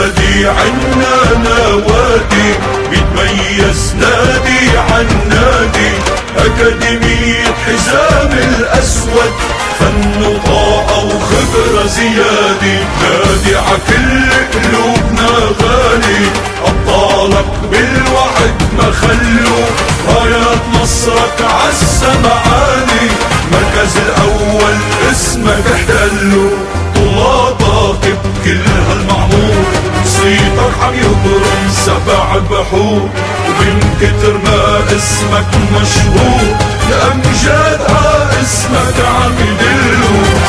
ببلادي عنا نوادي بيتميز نادي عن نادي، أكاديمية حزام الأسود، فن وطاقة وخبرة زيادة. نادي عكل قلوبنا غالي، أبطالك بالوعد ما خلوا، رايات نصرك عالسما عالي، مركز الأول اسمك احتلوا. طلابك بكل هالمعمور صيتك عم يبرم 7 بحور، ومن كتر ما اسمك مشهور الأمجاد اسمك عم يدلوا.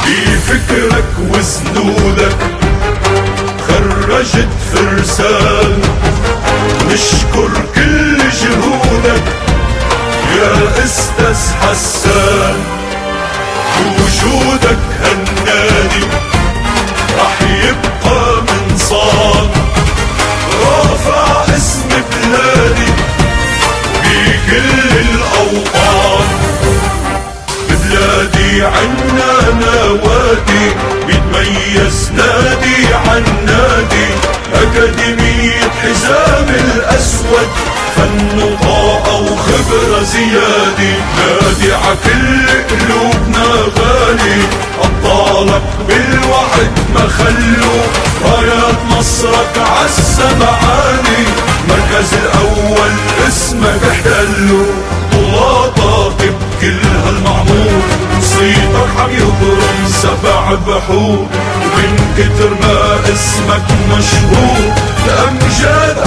بفكرك وزنودك خرجت فرسان، نشكر كل جهودك يا استاذ حسان. بوجودك هالنادي رح يبقى منصان، رافع اسم بلادي بكل الاوطان. ببلادي عنا نوادي بيتميز نادي عن نادي، أكاديمية حزام الأسود، فن وطاقة وخبرة زيادة. نادي عكل قلوبنا غالي، أبطالك بالوعد ما خلوا، رايات نصرك عالسما عالي، مركز الأول اسمك احتلوا. طلابك بكل هالمعمور صيتك عم يبرم 7 بحور، ومن كتر ما اسمك مشهور الأمجاد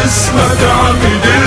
اسمك عم يدل.